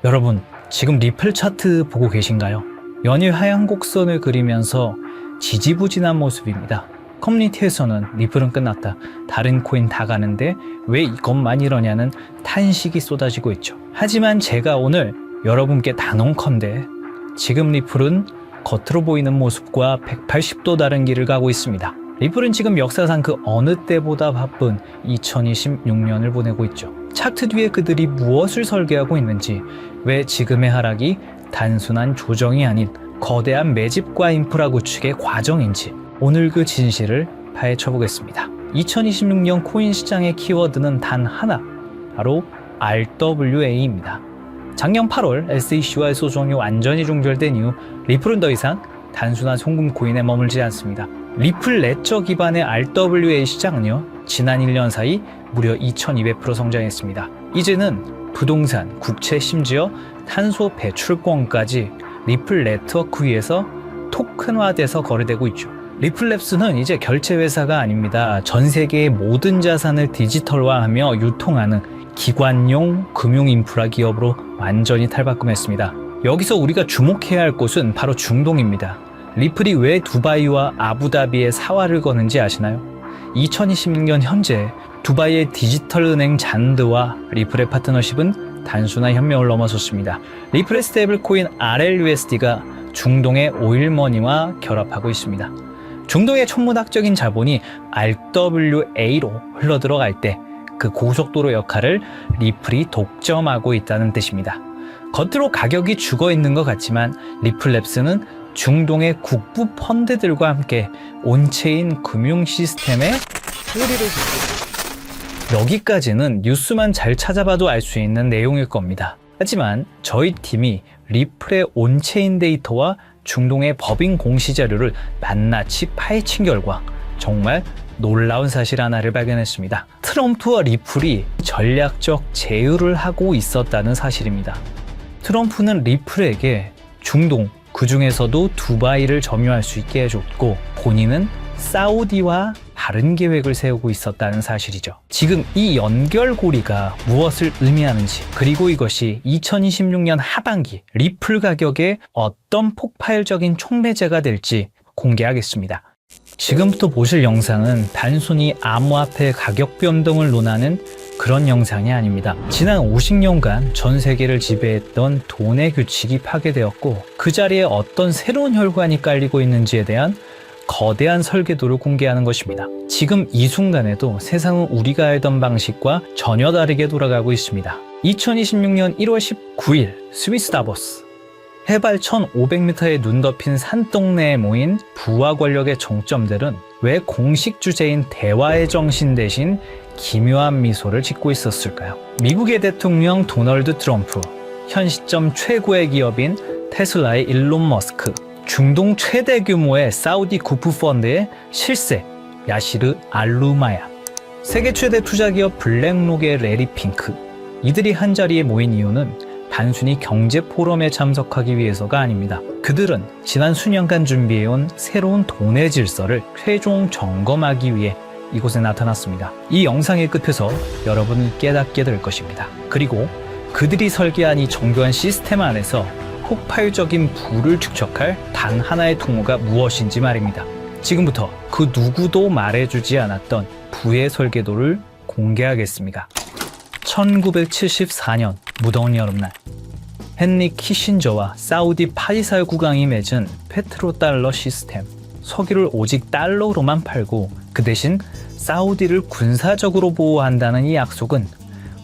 여러분, 지금 리플 차트 보고 계신가요? 연일 하향 곡선을 그리면서 지지부진한 모습입니다. 커뮤니티에서는 리플은 끝났다, 다른 코인 다 가는데 왜 이것만 이러냐는 탄식이 쏟아지고 있죠. 하지만 제가 오늘 여러분께 단언컨대 지금 리플은 겉으로 보이는 모습과 180도 다른 길을 가고 있습니다. 리플은 지금 역사상 그 어느 때보다 바쁜 2026년을 보내고 있죠. 차트 뒤에 그들이 무엇을 설계하고 있는지, 왜 지금의 하락이 단순한 조정이 아닌 거대한 매집과 인프라 구축의 과정인지 오늘 그 진실을 파헤쳐 보겠습니다. 2026년 코인 시장의 키워드는 단 하나, 바로 RWA입니다. 작년 8월 SEC와의 소송이 완전히 종결된 이후 리플은 더 이상 단순한 송금 코인에 머물지 않습니다. 리플 레저 기반의 RWA 시장은요, 지난 1년 사이 무려 2200% 성장했습니다. 이제는 부동산, 국채, 심지어 탄소 배출권까지 리플 네트워크 위에서 토큰화돼서 거래되고 있죠. 리플랩스는 이제 결제 회사가 아닙니다. 전 세계의 모든 자산을 디지털화하며 유통하는 기관용 금융 인프라 기업으로 완전히 탈바꿈했습니다. 여기서 우리가 주목해야 할 곳은 바로 중동입니다. 리플이 왜 두바이와 아부다비에 사활을 거는지 아시나요? 2026년 현재 두바이의 디지털 은행 잔드와 리플의 파트너십은 단순한 협력을 넘어섰습니다. 리플의 스테이블 코인 RLUSD가 중동의 오일머니와 결합하고 있습니다. 중동의 천문학적인 자본이 RWA로 흘러들어갈 때 그 고속도로 역할을 리플이 독점하고 있다는 뜻입니다. 겉으로 가격이 죽어 있는 것 같지만 리플랩스는 중동의 국부 펀드들과 함께 온체인 금융 시스템에 뿌리를 줍니다. 여기까지는 뉴스만 잘 찾아봐도 알 수 있는 내용일 겁니다. 하지만 저희 팀이 리플의 온체인 데이터와 중동의 법인 공시 자료를 낱낱이 파헤친 결과 정말 놀라운 사실 하나를 발견했습니다. 트럼프와 리플이 전략적 제휴를 하고 있었다는 사실입니다. 트럼프는 리플에게 중동, 그 중에서도 두바이를 점유할 수 있게 해줬고 본인은 사우디와 다른 계획을 세우고 있었다는 사실이죠. 지금 이 연결고리가 무엇을 의미하는지, 그리고 이것이 2026년 하반기 리플 가격에 어떤 폭발적인 촉매제가 될지 공개하겠습니다. 지금부터 보실 영상은 단순히 암호화폐 가격 변동을 논하는 그런 영상이 아닙니다. 지난 50년간 전 세계를 지배했던 돈의 규칙이 파괴되었고 그 자리에 어떤 새로운 혈관이 깔리고 있는지에 대한 거대한 설계도를 공개하는 것입니다. 지금 이 순간에도 세상은 우리가 알던 방식과 전혀 다르게 돌아가고 있습니다. 2026년 1월 19일 스위스 다보스, 해발 1500m에 눈 덮인 산동네에 모인 부와 권력의 정점들은 왜 공식 주제인 대화의 정신 대신 기묘한 미소를 짓고 있었을까요? 미국의 대통령 도널드 트럼프, 현 시점 최고의 기업인 테슬라의 일론 머스크, 중동 최대 규모의 사우디 국부 펀드의 실세 야시르 알루마얀, 세계 최대 투자기업 블랙록의 레리 핑크, 이들이 한자리에 모인 이유는 단순히 경제 포럼에 참석하기 위해서가 아닙니다. 그들은 지난 수년간 준비해온 새로운 돈의 질서를 최종 점검하기 위해 이곳에 나타났습니다. 이 영상의 끝에서 여러분은 깨닫게 될 것입니다. 그리고 그들이 설계한 이 정교한 시스템 안에서 폭발적인 부를 축적할 단 하나의 통로가 무엇인지 말입니다. 지금부터 그 누구도 말해주지 않았던 부의 설계도를 공개하겠습니다. 1974년 무더운 여름날, 헨리 키신저와 사우디 파리사의 국왕이 맺은 페트로달러 시스템, 석유를 오직 달러로만 팔고 그 대신 사우디를 군사적으로 보호한다는 이 약속은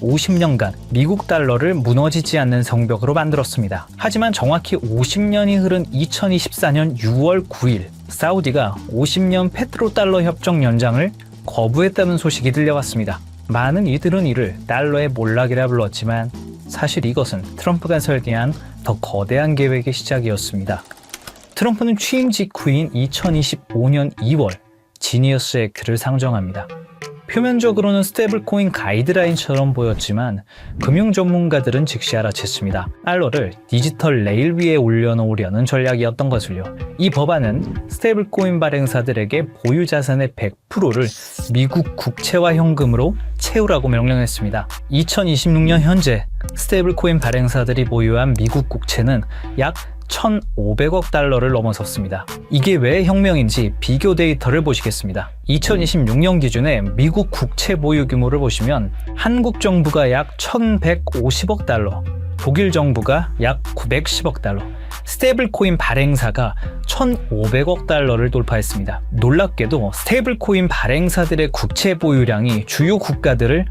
50년간 미국 달러를 무너지지 않는 성벽으로 만들었습니다. 하지만 정확히 50년이 흐른 2024년 6월 9일 사우디가 50년 페트로달러 협정 연장을 거부했다는 소식이 들려왔습니다. 많은 이들은 이를 달러의 몰락이라 불렀지만 사실 이것은 트럼프가 설계한 더 거대한 계획의 시작이었습니다. 트럼프는 취임 직후인 2025년 2월 지니어스 액트를 상정합니다. 표면적으로는 스테이블코인 가이드라인처럼 보였지만 금융 전문가들은 즉시 알아챘습니다. 달러를 디지털 레일 위에 올려놓으려는 전략이었던 것을요. 이 법안은 스테이블코인 발행사들에게 보유 자산의 100%를 미국 국채와 현금으로 채우라고 명령했습니다. 2026년 현재 스테이블 코인 발행사들이 보유한 미국 국채는 약 1,500억 달러를 넘어섰습니다. 이게 왜 혁명인지 비교 데이터를 보시겠습니다. 2026년 기준의 미국 국채 보유 규모를 보시면 한국 정부가 약 1,150억 달러, 독일 정부가 약 910억 달러, 스테이블 코인 발행사가 1,500억 달러를 돌파했습니다. 놀랍게도 스테이블 코인 발행사들의 국채 보유량이 주요 국가들을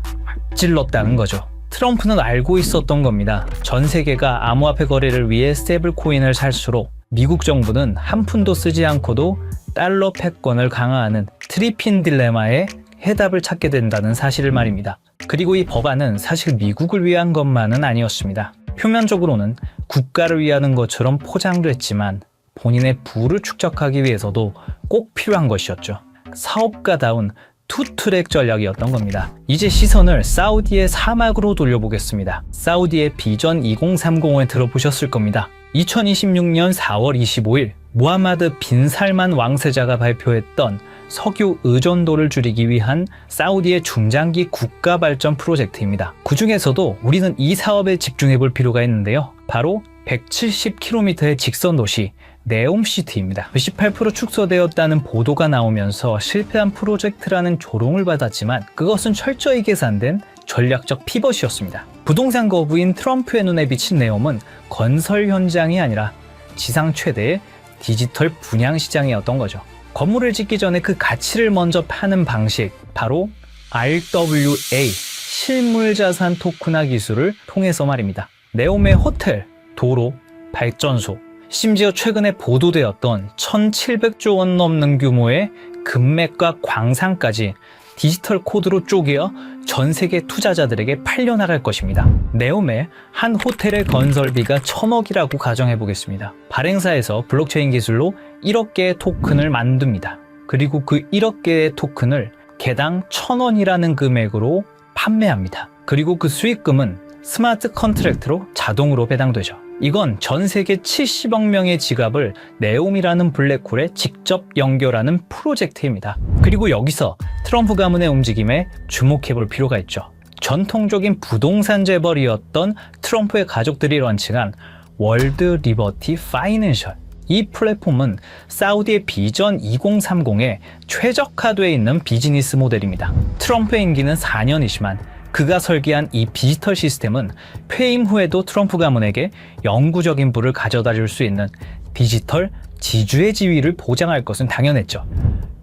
찔렀다는 거죠. 트럼프는 알고 있었던 겁니다. 전 세계가 암호화폐 거래를 위해 스테이블 코인을 살수록 미국 정부는 한 푼도 쓰지 않고도 달러 패권을 강화하는 트리핀 딜레마에 해답을 찾게 된다는 사실을 말입니다. 그리고 이 법안은 사실 미국을 위한 것만은 아니었습니다. 표면적으로는 국가를 위하는 것처럼 포장됐지만 본인의 부를 축적하기 위해서도 꼭 필요한 것이었죠. 사업가다운 투트랙 전략이었던 겁니다. 이제 시선을 사우디의 사막으로 돌려보겠습니다. 사우디의 비전 2030을 들어보셨을 겁니다. 2026년 4월 25일 무하마드 빈 살만 왕세자가 발표했던 석유 의존도를 줄이기 위한 사우디의 중장기 국가 발전 프로젝트입니다. 그 중에서도 우리는 이 사업에 집중해 볼 필요가 있는데요. 바로 170km의 직선 도시 네옴시티입니다. 18% 축소되었다는 보도가 나오면서 실패한 프로젝트라는 조롱을 받았지만 그것은 철저히 계산된 전략적 피벗이었습니다. 부동산 거부인 트럼프의 눈에 비친 네옴은 건설 현장이 아니라 지상 최대의 디지털 분양 시장이었던 거죠. 건물을 짓기 전에 그 가치를 먼저 파는 방식, 바로 RWA, 실물자산 토큰화 기술을 통해서 말입니다. 네옴의 호텔, 도로, 발전소, 심지어 최근에 보도되었던 1,700조 원 넘는 규모의 금맥과 광산까지 디지털 코드로 쪼개어 전 세계 투자자들에게 팔려나갈 것입니다. 네옴의 한 호텔의 건설비가 1,000억이라고 가정해 보겠습니다. 발행사에서 블록체인 기술로 1억 개의 토큰을 만듭니다. 그리고 그 1억 개의 토큰을 개당 1,000원이라는 금액으로 판매합니다. 그리고 그 수익금은 스마트 컨트랙트로 자동으로 배당되죠. 이건 전 세계 70억 명의 지갑을 네옴이라는 블랙홀에 직접 연결하는 프로젝트입니다. 그리고 여기서 트럼프 가문의 움직임에 주목해 볼 필요가 있죠. 전통적인 부동산 재벌이었던 트럼프의 가족들이 런칭한 월드 리버티 파이낸셜. 이 플랫폼은 사우디의 비전 2030에 최적화되어 있는 비즈니스 모델입니다. 트럼프의 임기는 4년이지만 그가 설계한 이 디지털 시스템은 퇴임 후에도 트럼프 가문에게 영구적인 부를 가져다 줄 수 있는 디지털 지주의 지위를 보장할 것은 당연했죠.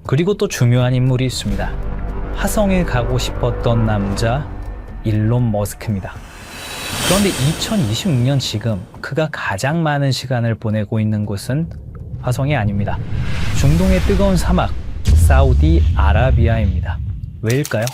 그리고 또 중요한 인물이 있습니다. 화성에 가고 싶었던 남자 일론 머스크입니다. 그런데 2026년 지금 그가 가장 많은 시간을 보내고 있는 곳은 화성이 아닙니다. 중동의 뜨거운 사막 사우디아라비아입니다. 왜일까요?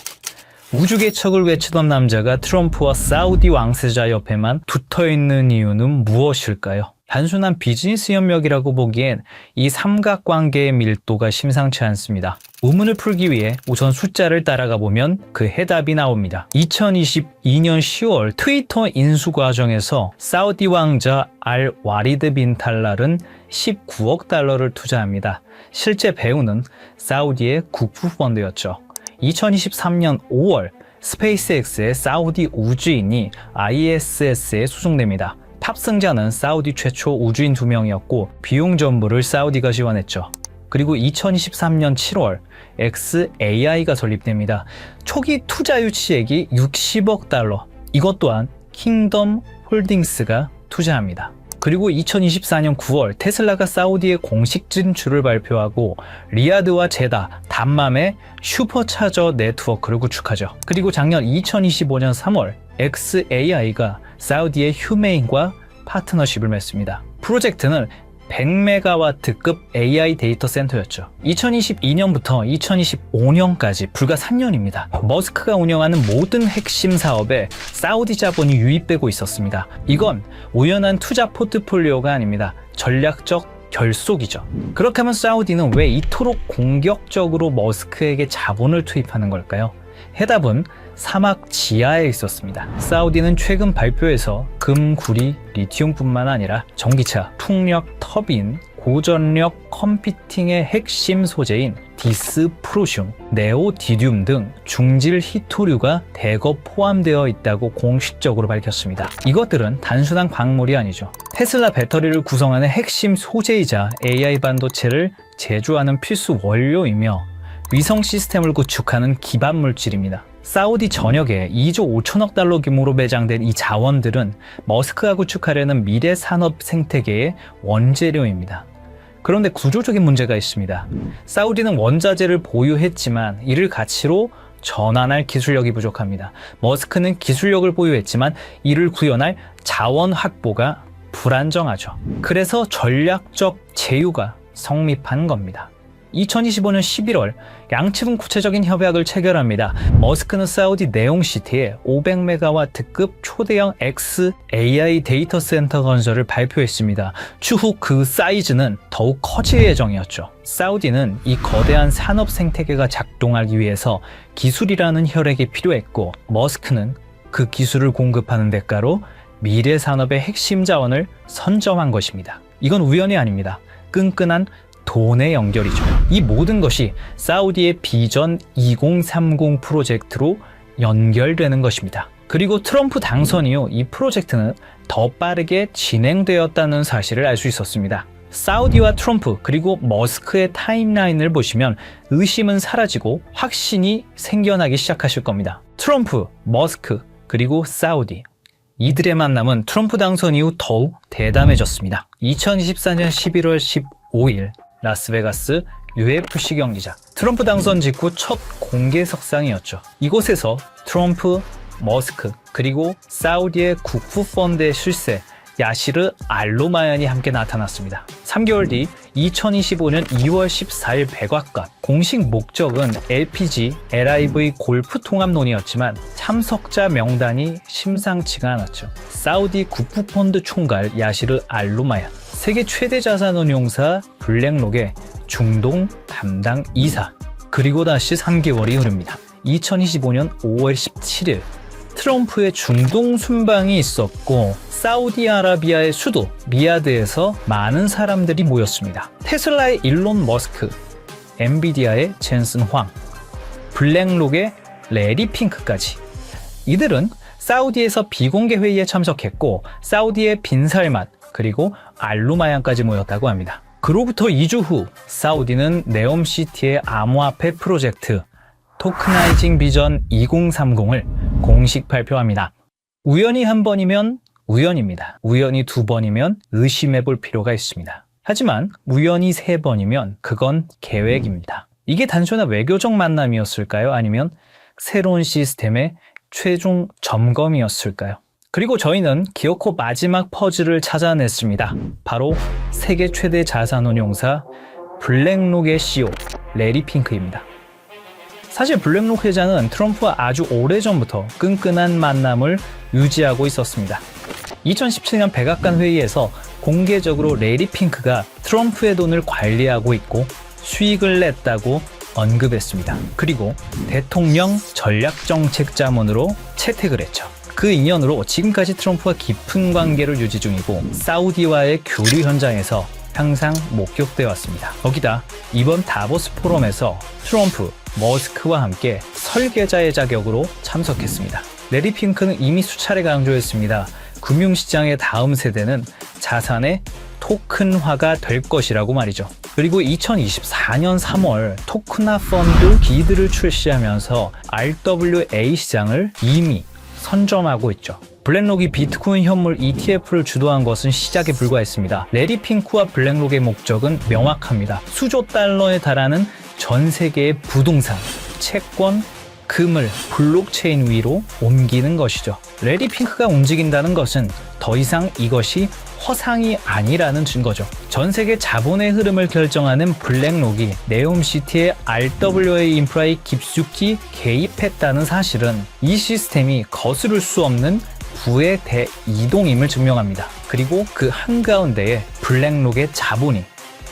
우주 개척을 외치던 남자가 트럼프와 사우디 왕세자 옆에만 붙어있는 이유는 무엇일까요? 단순한 비즈니스 협력이라고 보기엔 이 삼각관계의 밀도가 심상치 않습니다. 의문을 풀기 위해 우선 숫자를 따라가 보면 그 해답이 나옵니다. 2022년 10월 트위터 인수 과정에서 사우디 왕자 알 와리드 빈 탈랄은 19억 달러를 투자합니다. 실제 배우는 사우디의 국부 펀드였죠. 2023년 5월 스페이스X의 사우디 우주인이 ISS에 수송됩니다. 탑승자는 사우디 최초 우주인 2명이었고 비용 전부를 사우디가 지원했죠. 그리고 2023년 7월 xAI가 설립됩니다. 초기 투자 유치액이 60억 달러. 이것 또한 킹덤 홀딩스가 투자합니다. 그리고 2024년 9월 테슬라가 사우디의 공식 진출을 발표하고 리야드와 제다, 담맘의 슈퍼차저 네트워크를 구축하죠. 그리고 작년 2025년 3월 xAI가 사우디의 휴메인과 파트너십을 맺습니다. 프로젝트는 100메가와트급 AI 데이터 센터였죠. 2022년부터 2025년까지 불과 3년입니다. 머스크가 운영하는 모든 핵심 사업에 사우디 자본이 유입되고 있었습니다. 이건 우연한 투자 포트폴리오가 아닙니다. 전략적 결속이죠. 그렇게 하면 사우디는 왜 이토록 공격적으로 머스크에게 자본을 투입하는 걸까요? 해답은 사막 지하에 있었습니다. 사우디는 최근 발표에서 금, 구리, 리튬뿐만 아니라 전기차, 풍력 터빈, 고전력 컴퓨팅의 핵심 소재인 디스프로슘, 네오디듐 등 중질 희토류가 대거 포함되어 있다고 공식적으로 밝혔습니다. 이것들은 단순한 광물이 아니죠. 테슬라 배터리를 구성하는 핵심 소재이자 AI 반도체를 제조하는 필수 원료이며 위성 시스템을 구축하는 기반 물질입니다. 사우디 전역에 2조 5천억 달러 규모로 매장된 이 자원들은 머스크가 구축하려는 미래 산업 생태계의 원재료입니다. 그런데 구조적인 문제가 있습니다. 사우디는 원자재를 보유했지만 이를 가치로 전환할 기술력이 부족합니다. 머스크는 기술력을 보유했지만 이를 구현할 자원 확보가 불안정하죠. 그래서 전략적 제휴가 성립한 겁니다. 2025년 11월 양측은 구체적인 협약을 체결합니다. 머스크는 사우디 네옴시티에 500메가와트급 초대형 XAI 데이터 센터 건설을 발표했습니다. 추후 그 사이즈는 더욱 커질 예정이었죠. 사우디는 이 거대한 산업 생태계가 작동하기 위해서 기술이라는 혈액이 필요했고 머스크는 그 기술을 공급하는 대가로 미래 산업의 핵심 자원을 선점한 것입니다. 이건 우연이 아닙니다. 끈끈한 돈의 연결이죠. 이 모든 것이 사우디의 비전 2030 프로젝트로 연결되는 것입니다. 그리고 트럼프 당선 이후 이 프로젝트는 더 빠르게 진행되었다는 사실을 알 수 있었습니다. 사우디와 트럼프 그리고 머스크의 타임라인을 보시면 의심은 사라지고 확신이 생겨나기 시작하실 겁니다. 트럼프, 머스크, 그리고 사우디. 이들의 만남은 트럼프 당선 이후 더욱 대담해졌습니다. 2024년 11월 15일 라스베가스 UFC 경기장. 트럼프 당선 직후 첫 공개 석상이었죠. 이곳에서 트럼프, 머스크, 그리고 사우디의 국부 펀드의 실세 야시르 알로마얀이 함께 나타났습니다. 3개월 뒤 2025년 2월 14일 백악관. 공식 목적은 LPG, LIV 골프 통합론이었지만 참석자 명단이 심상치가 않았죠. 사우디 국부 펀드 총괄 야시르 알로마얀, 세계 최대 자산운용사 블랙록의 중동 담당 이사, 그리고 다시 3개월이 흐릅니다. 2025년 5월 17일 트럼프의 중동 순방이 있었고 사우디아라비아의 수도 리야드에서 많은 사람들이 모였습니다. 테슬라의 일론 머스크, 엔비디아의 젠슨 황, 블랙록의 레리 핑크까지. 이들은 사우디에서 비공개 회의에 참석했고 사우디의 빈살맛 그리고 알루마얀까지 모였다고 합니다. 그로부터 2주 후 사우디는 네옴시티의 암호화폐 프로젝트 토크나이징 비전 2030을 공식 발표합니다. 우연히 한 번이면 우연입니다. 우연히 두 번이면 의심해 볼 필요가 있습니다. 하지만 우연히 세 번이면 그건 계획입니다. 이게 단순한 외교적 만남이었을까요? 아니면 새로운 시스템의 최종 점검이었을까요? 그리고 저희는 기어코 마지막 퍼즐을 찾아냈습니다. 바로 세계 최대 자산운용사 블랙록의 CEO 레리 핑크입니다. 사실 블랙록 회장은 트럼프와 아주 오래전부터 끈끈한 만남을 유지하고 있었습니다. 2017년 백악관 회의에서 공개적으로 레리 핑크가 트럼프의 돈을 관리하고 있고 수익을 냈다고 언급했습니다. 그리고 대통령 전략정책자문으로 채택을 했죠. 그 인연으로 지금까지 트럼프와 깊은 관계를 유지 중이고 사우디와의 교류 현장에서 항상 목격되어 왔습니다. 거기다 이번 다보스 포럼에서 트럼프, 머스크와 함께 설계자의 자격으로 참석했습니다. 레리 핑크는 이미 수차례 강조했습니다. 금융시장의 다음 세대는 자산의 토큰화가 될 것이라고 말이죠. 그리고 2024년 3월 토크나 펀드 비드를 출시하면서 RWA 시장을 이미 선점하고 있죠. 블랙록이 비트코인 현물 ETF를 주도한 것은 시작에 불과했습니다. 레리 핑크와 블랙록의 목적은 명확합니다. 수조 달러에 달하는 전 세계의 부동산, 채권, 금을 블록체인 위로 옮기는 것이죠. 레리 핑크가 움직인다는 것은 더 이상 이것이 허상이 아니라는 증거죠. 전 세계 자본의 흐름을 결정하는 블랙록이 네옴시티의 RWA 인프라에 깊숙이 개입했다는 사실은 이 시스템이 거스를 수 없는 부의 대이동임을 증명합니다. 그리고 그 한가운데에 블랙록의 자본이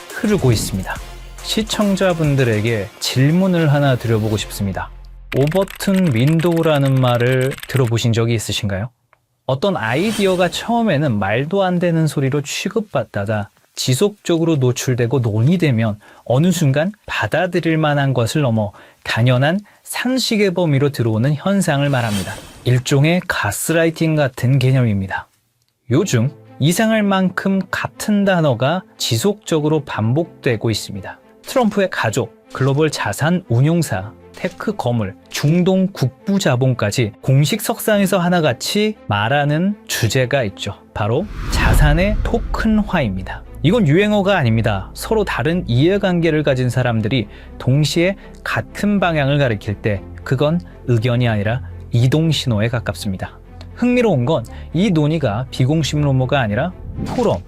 흐르고 있습니다. 시청자분들에게 질문을 하나 드려보고 싶습니다. 오버튼 윈도우라는 말을 들어보신 적이 있으신가요? 어떤 아이디어가 처음에는 말도 안 되는 소리로 취급받다가 지속적으로 노출되고 논의되면 어느 순간 받아들일 만한 것을 넘어 당연한 상식의 범위로 들어오는 현상을 말합니다. 일종의 가스라이팅 같은 개념입니다. 요즘 이상할 만큼 같은 단어가 지속적으로 반복되고 있습니다. 트럼프의 가족, 글로벌 자산 운용사, 테크 거물, 중동 국부 자본까지 공식 석상에서 하나같이 말하는 주제가 있죠. 바로 자산의 토큰화입니다. 이건 유행어가 아닙니다. 서로 다른 이해관계를 가진 사람들이 동시에 같은 방향을 가리킬 때 그건 의견이 아니라 이동신호에 가깝습니다. 흥미로운 건 이 논의가 비공식 루머가 아니라 포럼,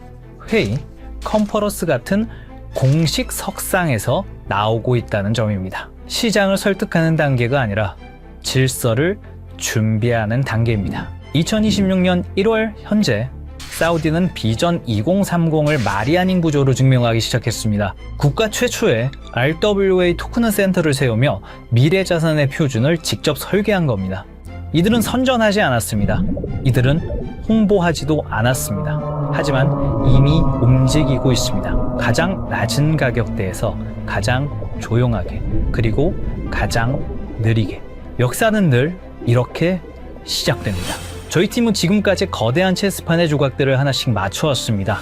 회의, 컨퍼런스 같은 공식 석상에서 나오고 있다는 점입니다. 시장을 설득하는 단계가 아니라 질서를 준비하는 단계입니다. 2026년 1월 현재 사우디는 비전 2030을 말이 아닌 구조로 증명하기 시작했습니다. 국가 최초의 RWA 토큰 센터를 세우며 미래 자산의 표준을 직접 설계한 겁니다. 이들은 선전하지 않았습니다. 이들은 홍보하지도 않았습니다. 하지만 이미 움직이고 있습니다. 가장 낮은 가격대에서 가장 조용하게, 그리고 가장 느리게. 역사는 늘 이렇게 시작됩니다. 저희 팀은 지금까지 거대한 체스판의 조각들을 하나씩 맞춰왔습니다.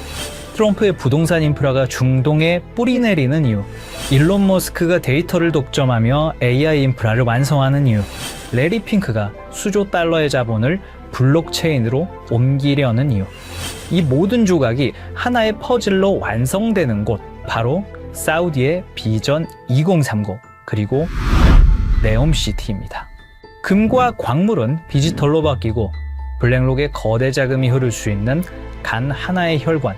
트럼프의 부동산 인프라가 중동에 뿌리 내리는 이유, 일론 머스크가 데이터를 독점하며 AI 인프라를 완성하는 이유, 레리 핑크가 수조 달러의 자본을 블록체인으로 옮기려는 이유. 이 모든 조각이 하나의 퍼즐로 완성되는 곳, 바로 사우디의 비전 2030, 그리고 네옴시티입니다. 금과 광물은 디지털로 바뀌고 블랙록에 거대 자금이 흐를 수 있는 단 하나의 혈관,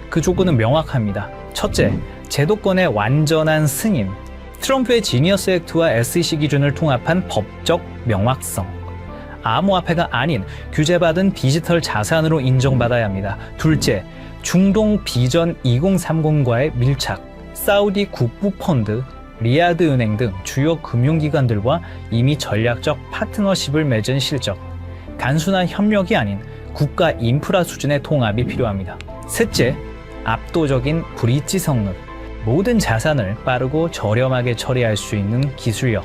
그 조건은 명확합니다. 첫째, 제도권의 완전한 승인. 트럼프의 지니어스 액트와 SEC 기준을 통합한 법적 명확성. 암호화폐가 아닌 규제받은 디지털 자산으로 인정받아야 합니다. 둘째, 중동 비전 2030과의 밀착. 사우디 국부펀드, 리야드 은행 등 주요 금융기관들과 이미 전략적 파트너십을 맺은 실적. 단순한 협력이 아닌 국가 인프라 수준의 통합이 필요합니다. 셋째, 압도적인 브릿지 성능. 모든 자산을 빠르고 저렴하게 처리할 수 있는 기술력.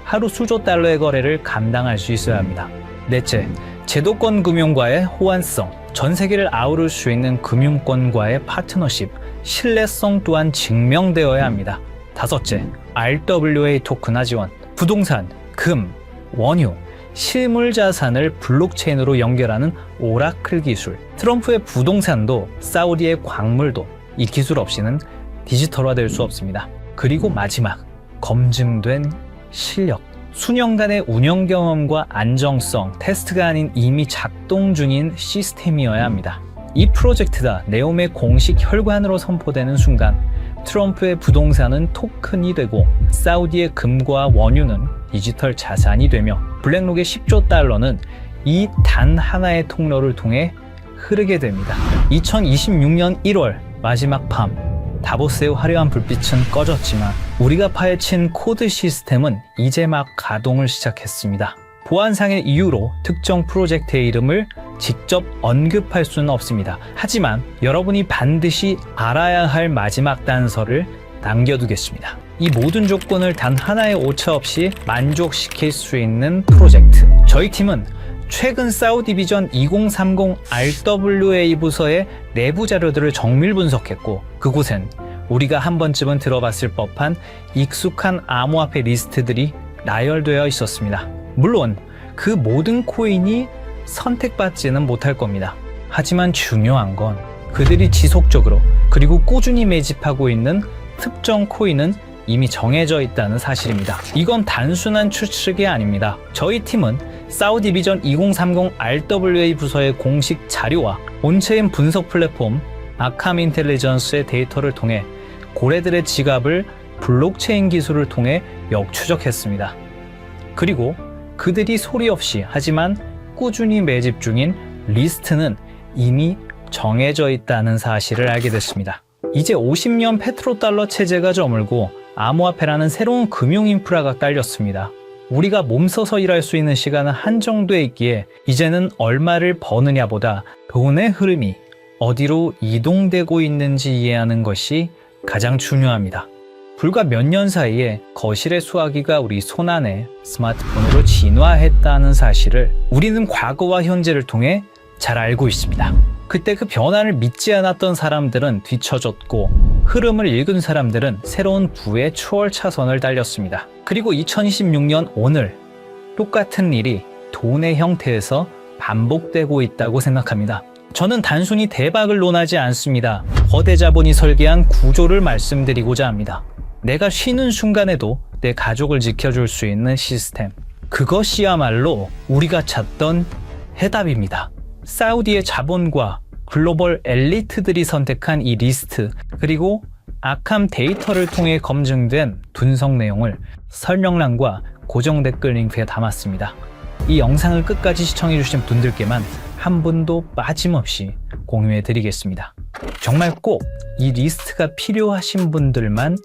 하루 수조 달러의 거래를 감당할 수 있어야 합니다. 넷째, 제도권 금융과의 호환성. 전 세계를 아우를 수 있는 금융권과의 파트너십. 신뢰성 또한 증명되어야 합니다. 다섯째, RWA 토큰화 지원. 부동산, 금, 원유, 실물 자산을 블록체인으로 연결하는 오라클 기술. 트럼프의 부동산도 사우디의 광물도 이 기술 없이는 디지털화될 수 없습니다. 그리고 마지막, 검증된 실력. 수년간의 운영 경험과 안정성, 테스트가 아닌 이미 작동 중인 시스템이어야 합니다. 이 프로젝트가 네옴의 공식 혈관으로 선포되는 순간 트럼프의 부동산은 토큰이 되고 사우디의 금과 원유는 디지털 자산이 되며 블랙록의 10조 달러는 이 단 하나의 통로를 통해 흐르게 됩니다. 2026년 1월 마지막 밤, 다보스의 화려한 불빛은 꺼졌지만 우리가 파헤친 코드 시스템은 이제 막 가동을 시작했습니다. 보안상의 이유로 특정 프로젝트의 이름을 직접 언급할 수는 없습니다. 하지만 여러분이 반드시 알아야 할 마지막 단서를 남겨두겠습니다. 이 모든 조건을 단 하나의 오차 없이 만족시킬 수 있는 프로젝트. 저희 팀은 최근 사우디 비전 2030 RWA 부서의 내부 자료들을 정밀 분석했고 그곳엔 우리가 한 번쯤은 들어봤을 법한 익숙한 암호화폐 리스트들이 나열되어 있었습니다. 물론 그 모든 코인이 선택받지는 못할 겁니다. 하지만 중요한 건 그들이 지속적으로 그리고 꾸준히 매집하고 있는 특정 코인은 이미 정해져 있다는 사실입니다. 이건 단순한 추측이 아닙니다. 저희 팀은 사우디 비전 2030 RWA 부서의 공식 자료와 온체인 분석 플랫폼 아캄 인텔리전스의 데이터를 통해 고래들의 지갑을 블록체인 기술을 통해 역추적했습니다. 그리고 그들이 소리 없이 하지만 꾸준히 매집 중인 리스트는 이미 정해져 있다는 사실을 알게 됐습니다. 이제 50년 페트로달러 체제가 저물고 암호화폐라는 새로운 금융 인프라가 깔렸습니다. 우리가 몸서서 일할 수 있는 시간은 한정돼 있기에 이제는 얼마를 버느냐보다 돈의 흐름이 어디로 이동되고 있는지 이해하는 것이 가장 중요합니다. 불과 몇 년 사이에 거실의 수화기가 우리 손안에 스마트폰으로 진화했다는 사실을 우리는 과거와 현재를 통해 잘 알고 있습니다. 그때 그 변화를 믿지 않았던 사람들은 뒤처졌고 흐름을 읽은 사람들은 새로운 부의 추월 차선을 달렸습니다. 그리고 2026년 오늘 똑같은 일이 돈의 형태에서 반복되고 있다고 생각합니다. 저는 단순히 대박을 논하지 않습니다. 거대 자본이 설계한 구조를 말씀드리고자 합니다. 내가 쉬는 순간에도 내 가족을 지켜줄 수 있는 시스템. 그것이야말로 우리가 찾던 해답입니다. 사우디의 자본과 글로벌 엘리트들이 선택한 이 리스트, 그리고 악함 데이터를 통해 검증된 분석 내용을 설명란과 고정 댓글 링크에 담았습니다. 이 영상을 끝까지 시청해주신 분들께만 한 분도 빠짐없이 공유해 드리겠습니다. 정말 꼭 이 리스트가 필요하신 분들만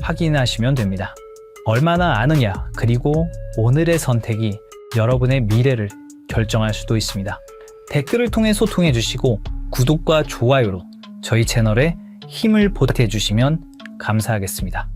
확인하시면 됩니다. 얼마나 아느냐, 그리고 오늘의 선택이 여러분의 미래를 결정할 수도 있습니다. 댓글을 통해 소통해 주시고 구독과 좋아요로 저희 채널에 힘을 보태주시면 감사하겠습니다.